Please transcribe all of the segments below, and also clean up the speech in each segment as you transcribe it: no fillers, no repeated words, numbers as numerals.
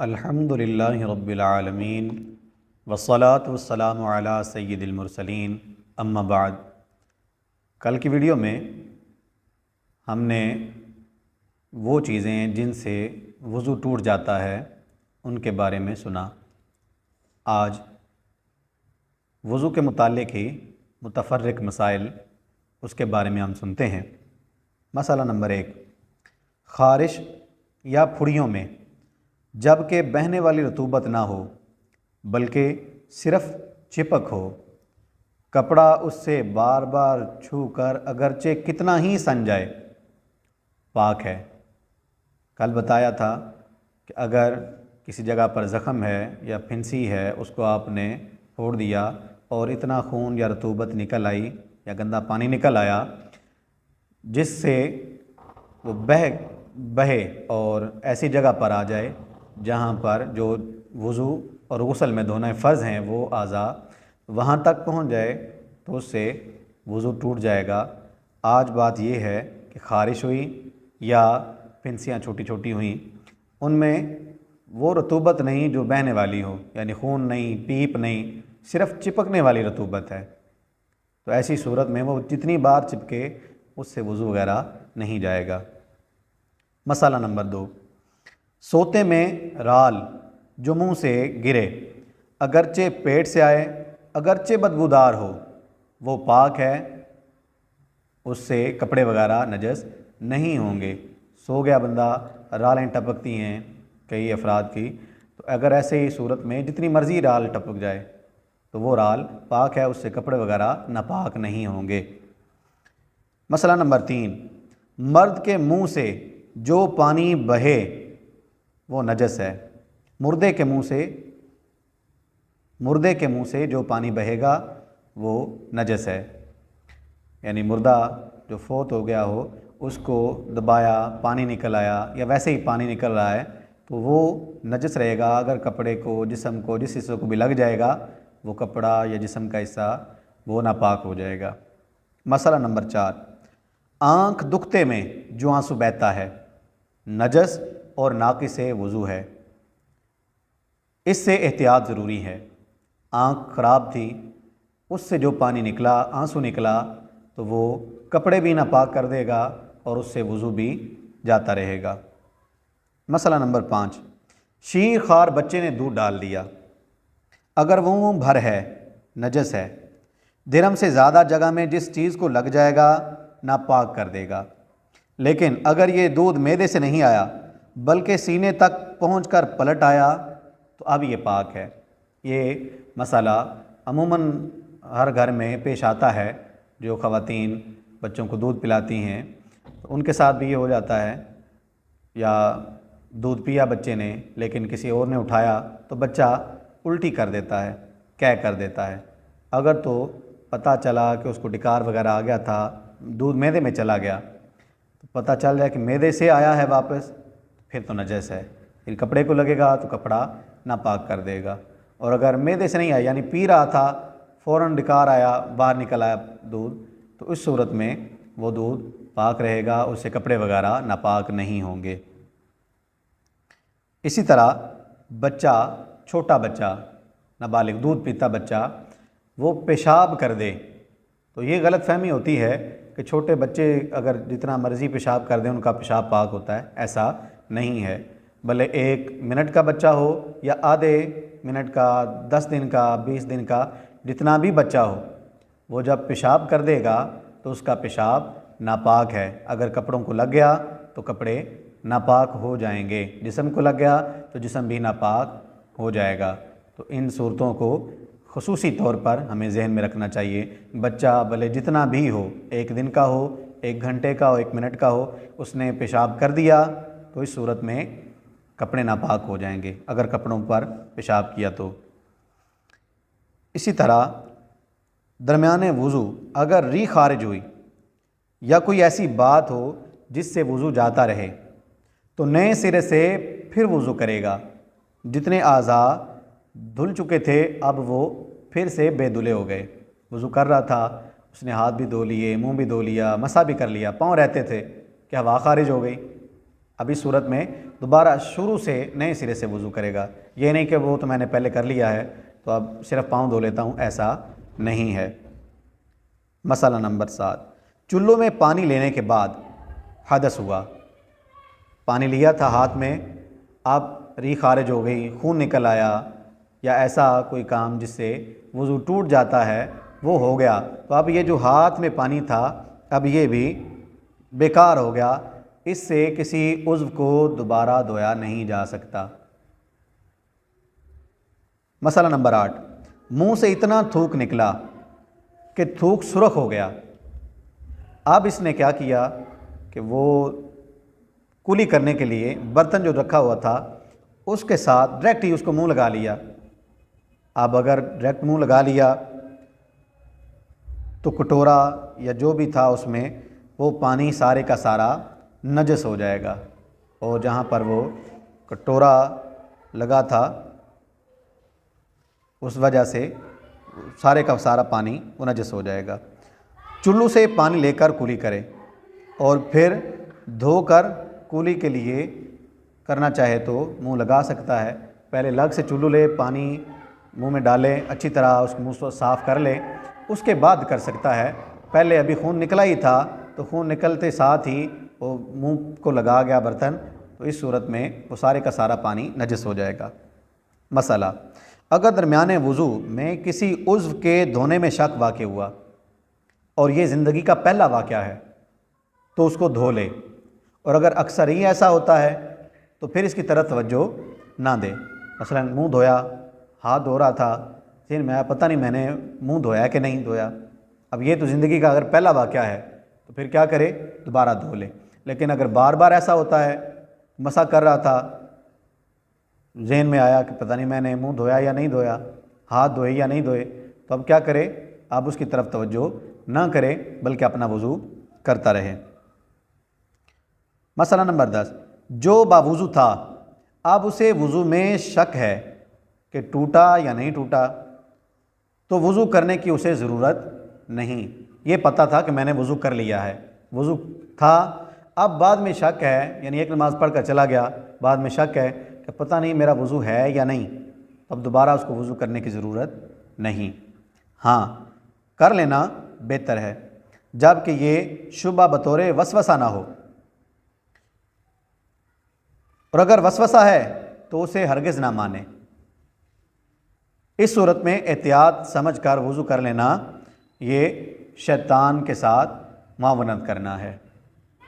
अल्हम्दुलिल्लाहि रब्बिल आलमीन वस्सलातु वस्सलामु अला सय्यिदिल मुरसलीन अम्मा बाद। कल की वीडियो में हमने वो चीज़ें जिनसे वज़ू टूट जाता है उनके बारे में सुना। आज वज़ू के मुताल्लिक़ ही मुतफ़र्रिक़ मसाइल उसके बारे में हम सुनते हैं। मसला नंबर 1, ख़ारिश या फुड़ियों में जबकि बहने वाली रतूबत ना हो बल्कि सिर्फ़ चिपक हो, कपड़ा उससे बार बार छू कर अगरचे कितना ही सन जाए पाक है। कल बताया था कि अगर किसी जगह पर ज़ख़म है या फिंसी है, उसको आपने फोड़ दिया और इतना खून या रतूबत निकल आई या गंदा पानी निकल आया जिससे वो बहे और ऐसी जगह पर आ जाए जहाँ पर जो वज़ू और गुस्ल में धोना फ़र्ज़ हैं वो आज़ा वहाँ तक पहुँच जाए तो उससे वज़ू टूट जाएगा। आज बात ये है कि ख़ारिश हुई या फिंसियाँ छोटी छोटी हुई, उनमें वो रतूबत नहीं जो बहने वाली हो, यानी खून नहीं, पीप नहीं, सिर्फ़ चिपकने वाली रतूबत है। तो ऐसी सूरत में वो जितनी बार चिपके उससे वज़ू वगैरह नहीं जाएगा। मसला नंबर 2, सोते में राल जो मुँह से गिरे, अगरचे पेट से आए, अगरचे बदबूदार हो, वो पाक है, उससे कपड़े वगैरह नजस नहीं होंगे। सो गया बंदा, रालें टपकती हैं कई अफराद की, तो अगर ऐसे ही सूरत में जितनी मर्ज़ी राल टपक जाए तो वो राल पाक है, उससे कपड़े वगैरह नापाक नहीं होंगे। मसला नंबर 3, मर्द के मुंह से जो पानी बहे वो नजस है। मुर्दे के मुंह से जो पानी बहेगा वो नजस है, यानी मुर्दा जो फोत हो गया हो उसको दबाया, पानी निकल आया या वैसे ही पानी निकल रहा है तो वो नजस रहेगा। अगर कपड़े को, जिस्म को, जिस हिस्से को भी लग जाएगा वो कपड़ा या जिस्म का हिस्सा वो नापाक हो जाएगा। मसला नंबर 4, आँख दुखते में जो आंसू बहता है नजस और नाक़िसे वज़ू है, इससे एहतियात ज़रूरी है। आँख ख़राब थी, उससे जो पानी निकला, आंसू निकला, तो वो कपड़े भी नापाक कर देगा और उससे वज़ू भी जाता रहेगा। मसला नंबर 5, शीर खार बच्चे ने दूध डाल दिया, अगर वो भर है नजस है, दिरहम से ज़्यादा जगह में जिस चीज़ को लग जाएगा नापाक कर देगा। लेकिन अगर ये दूध मैदे से नहीं आया बल्कि सीने तक पहुंचकर पलट आया तो अब ये पाक है। ये मसला अमूमन हर घर में पेश आता है। जो ख़वातीन बच्चों को दूध पिलाती हैं तो उनके साथ भी ये हो जाता है, या दूध पिया बच्चे ने लेकिन किसी और ने उठाया तो बच्चा उल्टी कर देता है, क्या कर देता है। अगर तो पता चला कि उसको डिकार वगैरह आ गया था, दूध मैदे में चला गया, तो पता चल जाए कि मैदे से आया है वापस, फिर तो नजस है, फिर कपड़े को लगेगा तो कपड़ा नापाक कर देगा। और अगर मैदे से नहीं आया, यानी पी रहा था फ़ौरन डिकार आया, बाहर निकल आया दूध, तो इस सूरत में वो दूध पाक रहेगा, उससे कपड़े वगैरह नापाक नहीं होंगे। इसी तरह बच्चा, छोटा बच्चा, नाबालिग दूध पीता बच्चा, वो पेशाब कर दे तो ये गलत फहमी होती है कि छोटे बच्चे अगर जितना मर्ज़ी पेशाब कर दें उनका पेशाब पाक होता है। ऐसा नहीं है। भले 1 मिनट का बच्चा हो या आधे मिनट का, 10 दिन का, 20 दिन का, जितना भी बच्चा हो, वो जब पेशाब कर देगा तो उसका पेशाब नापाक है। अगर कपड़ों को लग गया तो कपड़े नापाक हो जाएंगे, जिस्म को लग गया तो जिस्म भी नापाक हो जाएगा। तो इन सूरतों को ख़ुसूसी तौर पर हमें जहन में रखना चाहिए। बच्चा भले जितना भी हो, 1 दिन का हो, 1 घंटे का हो, 1 मिनट का हो, उसने पेशाब कर दिया तो इस सूरत में कपड़े नापाक हो जाएंगे अगर कपड़ों पर पेशाब किया तो। इसी तरह दरमियाने वज़ू अगर री खारिज हुई या कोई ऐसी बात हो जिससे वज़ू जाता रहे तो नए सिरे से फिर वज़ू करेगा। जितने आज़ा धुल चुके थे अब वो फिर से बेधुले हो गए। वज़ू कर रहा था, उसने हाथ भी धो लिए, मुंह भी धो लिया, मसा भी कर लिया, पाँव रहते थे कि हवा खारिज हो गई। अब इस सूरत में दोबारा शुरू से नए सिरे से वज़ू करेगा। ये नहीं कि वो तो मैंने पहले कर लिया है तो अब सिर्फ पाँव धो लेता हूँ, ऐसा नहीं है। मसला नंबर 7, चुल्लू में पानी लेने के बाद हदस हुआ। पानी लिया था हाथ में, अब री खारिज हो गई, खून निकल आया, या ऐसा कोई काम जिससे वज़ू टूट जाता है वो हो गया, तो अब ये जो हाथ में पानी था अब ये भी बेकार हो गया। इससे किसी उज़्व को दोबारा धोया नहीं जा सकता। मसला नंबर 8, मुंह से इतना थूक निकला कि थूक सुर्ख हो गया। अब इसने क्या किया कि वो कुली करने के लिए बर्तन जो रखा हुआ था उसके साथ डायरेक्ट ही उसको मुंह लगा लिया। अब अगर डायरेक्ट मुंह लगा लिया तो कटोरा या जो भी था उसमें वो पानी सारे का सारा नजस हो जाएगा, और जहाँ पर वो कटोरा लगा था उस वजह से सारे का सारा पानी वो नजस हो जाएगा। चुल्लू से पानी लेकर कुली करे और फिर धोकर कुली के लिए करना चाहे तो मुंह लगा सकता है। पहले अलग से चुल्लू ले, पानी मुंह में डाले, अच्छी तरह उस मुंह को साफ़ कर ले, उसके बाद कर सकता है। पहले अभी खून निकला ही था तो खून निकलते साथ ही वो मुंह को लगा गया बर्तन, तो इस सूरत में वो सारे का सारा पानी नजस हो जाएगा। मसला, अगर दरमियाने वज़ू में किसी उज़्व के धोने में शक वाक़ हुआ और ये ज़िंदगी का पहला वाक़या है तो उसको धो ले, और अगर अक्सर ही ऐसा होता है तो फिर इसकी तरफ तवज्जो ना दे। मसलन मुंह धोया, हाथ धो रहा था, फिर मैं पता नहीं मैंने मुंह धोया कि नहीं धोया। अब ये तो ज़िंदगी का अगर पहला वाक़या है तो फिर क्या करे, दोबारा धो ले। लेकिन अगर बार बार ऐसा होता है, मसा कर रहा था, जहन में आया कि पता नहीं मैंने मुंह धोया या नहीं धोया, हाथ धोए या नहीं धोए, तो अब क्या करे, आप उसकी तरफ तवज्जो ना करे बल्कि अपना वज़ू करता रहे। मसला नंबर 10, जो बावुज़ू था अब उसे वज़ू में शक है कि टूटा या नहीं टूटा, तो वज़ू करने की उसे ज़रूरत नहीं। ये पता था कि मैंने वज़ू कर लिया है, वज़ू था, अब बाद में शक है, यानी एक नमाज़ पढ़ कर चला गया, बाद में शक है कि पता नहीं मेरा वज़ू है या नहीं, तो अब दोबारा उसको वज़ू करने की ज़रूरत नहीं। हाँ, कर लेना बेहतर है जबकि ये शुबा बतौर वसवसा ना हो, और अगर वसवसा है तो उसे हरगिज़ ना माने। इस सूरत में एहतियात समझ कर वज़ू कर लेना ये शैतान के साथ मावनत करना है।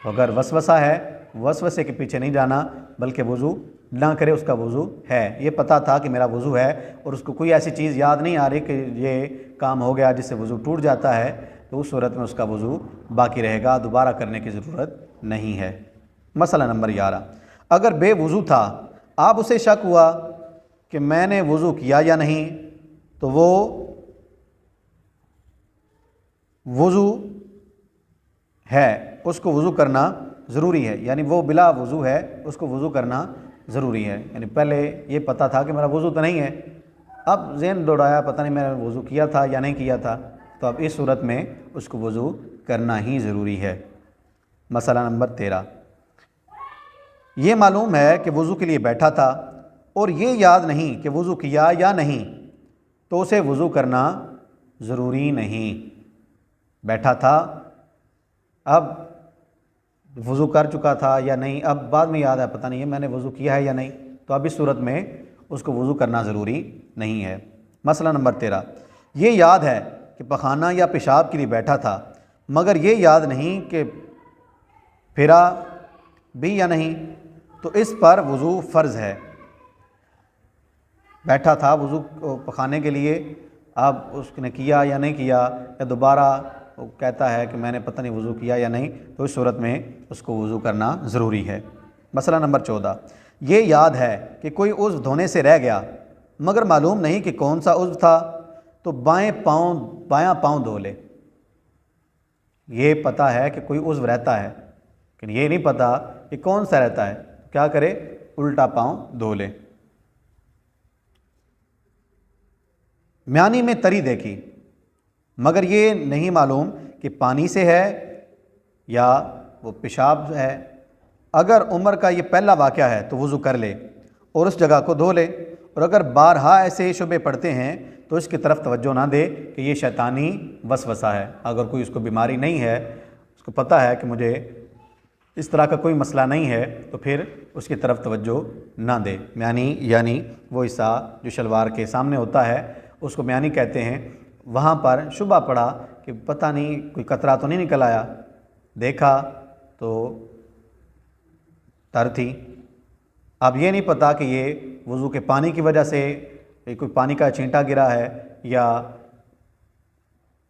तो अगर वसवसा है, वसवसे के पीछे नहीं जाना बल्कि वज़ू ना करे, उसका वज़ू है, ये पता था कि मेरा वज़ू है, और उसको कोई ऐसी चीज़ याद नहीं आ रही कि ये काम हो गया जिससे वज़ू टूट जाता है, तो उस सूरत में उसका वज़ू बाकी रहेगा, दोबारा करने की ज़रूरत नहीं है। मसला नंबर 11, अगर बेवज़ू था, आप उसे शक हुआ कि मैंने वज़ू किया या नहीं, तो वो वज़ू है, उसको वज़ू करना ज़रूरी है, यानी वो बिला वज़ू है, उसको वज़ू करना ज़रूरी है। यानी पहले ये पता था कि मेरा वज़ू तो नहीं है, अब ज़हन दौड़ाया पता नहीं मैंने वज़ू किया था या नहीं किया था, तो अब इस सूरत में उसको वज़ू करना ही ज़रूरी है। मसला नंबर 13, ये मालूम है कि वज़ू के लिए बैठा था और ये याद नहीं कि वज़ू किया या नहीं, तो उसे वज़ू करना ज़रूरी नहीं। बैठा था, अब वज़ू कर चुका था या नहीं, अब बाद में याद है पता नहीं है मैंने वज़ू किया है या नहीं, तो अब इस सूरत में उसको वज़ू करना ज़रूरी नहीं है। मसला नंबर 13, ये याद है कि पखाना या पेशाब के लिए बैठा था मगर ये याद नहीं कि फिरा भी या नहीं, तो इस पर वज़ू फ़र्ज़ है। बैठा था वज़ू पखाने के लिए, अब उसने किया या नहीं किया, या दोबारा वो कहता है कि मैंने पता नहीं वज़ू किया या नहीं, तो इस सूरत में उसको वज़ू करना ज़रूरी है। मसला नंबर 14, ये याद है कि कोई उज़्व धोने से रह गया मगर मालूम नहीं कि कौन सा उज़्व था, तो बायां पाँव धो ले। ये पता है कि कोई उज़्व रहता है लेकिन ये नहीं पता कि कौन सा रहता है, तो क्या करे, उल्टा पाँव धो ले। म्यानी में तरी देखी मगर ये नहीं मालूम कि पानी से है या वो पेशाब है, अगर उम्र का ये पहला वाक़या है तो वज़ू कर ले और उस जगह को धो ले, और अगर बारहा ऐसे शुबे पड़ते हैं तो इसकी तरफ तवज्जो ना दे कि ये शैतानी वसवसा है। अगर कोई उसको बीमारी नहीं है, उसको पता है कि मुझे इस तरह का कोई मसला नहीं है, तो फिर उसकी तरफ तवज्जो ना दे। यानी वो हिस्सा जो शलवार के सामने होता है उसको म्यानी कहते हैं। वहाँ पर शुबा पड़ा कि पता नहीं कोई कतरा तो नहीं निकल आया, देखा तो तर थी। अब ये नहीं पता कि ये वज़ू के पानी की वजह से कोई पानी का छींटा गिरा है या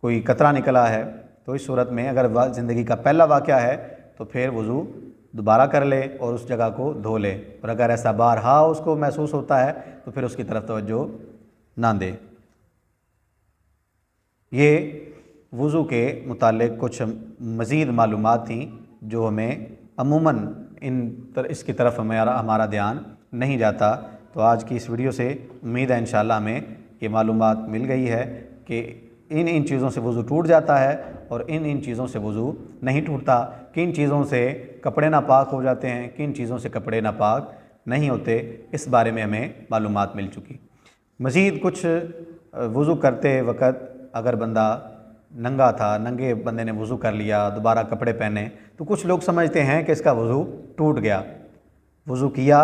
कोई कतरा निकला है। तो इस सूरत में अगर ज़िंदगी का पहला वाक़या है तो फिर वज़ू दोबारा कर ले और उस जगह को धो ले, और अगर ऐसा बारहा उसको महसूस होता है तो फिर उसकी तरफ तवज्जो ना दे। ये वज़ू के मुतालिक कुछ मज़ीद मालूमात थी जो हमें अमूमन इसकी तरफ हमारा ध्यान नहीं जाता। तो आज की इस वीडियो से उम्मीद है इंशाअल्लाह हमें ये मालूमात मिल गई है कि इन चीज़ों से वज़ू टूट जाता है और इन चीज़ों से वज़ू नहीं टूटता। किन चीज़ों से कपड़े नापाक हो जाते हैं, किन चीज़ों से कपड़े नापाक नहीं होते, इस बारे में हमें मालूमात मिल चुकी। मज़ीद कुछ वज़ू करते वक़्त अगर बंदा नंगा था, नंगे बंदे ने वज़ू कर लिया, दोबारा कपड़े पहने, तो कुछ लोग समझते हैं कि इसका वज़ू टूट गया। वज़ू किया,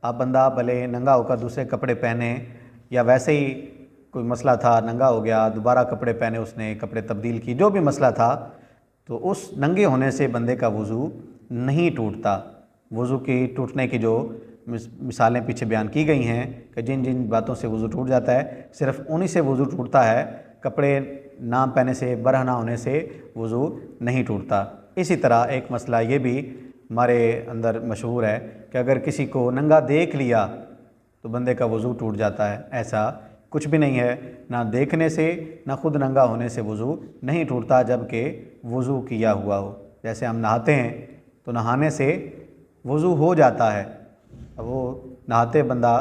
अब बंदा भले नंगा होकर दूसरे कपड़े पहने, या वैसे ही कोई मसला था नंगा हो गया, दोबारा कपड़े पहने, उसने कपड़े तब्दील की, जो भी मसला था, तो उस नंगे होने से बंदे का वज़ू नहीं टूटता। वज़ू की टूटने की जो मिसालें पीछे बयान की गई हैं कि जिन जिन बातों से वज़ू टूट जाता है, सिर्फ़ उन्हीं से वज़ू टूटता है। कपड़े ना पहने से, बरहना होने से वज़ू नहीं टूटता। इसी तरह एक मसला ये भी हमारे अंदर मशहूर है कि अगर किसी को नंगा देख लिया तो बंदे का वज़ू टूट जाता है। ऐसा कुछ भी नहीं है, ना देखने से ना खुद नंगा होने से वज़ू नहीं टूटता, जबकि वज़ू किया हुआ हो। जैसे हम नहाते हैं तो नहाने से वज़ू हो जाता है, अब वो नहाते बंदा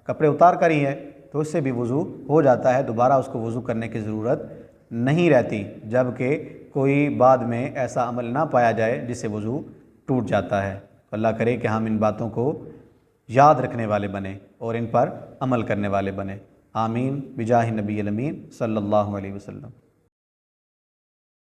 कपड़े उतार कर ही है तो उससे भी वज़ू हो जाता है, दोबारा उसको वज़ू करने की ज़रूरत नहीं रहती, जबकि कोई बाद में ऐसा अमल ना पाया जाए जिससे वज़ू टूट जाता है। अल्लाह करे कि हम इन बातों को याद रखने वाले बने और इन पर अमल करने वाले बने। आमीन बिजाहि नबी अमीन सल्लल्लाहु अलैहि वसल्लम।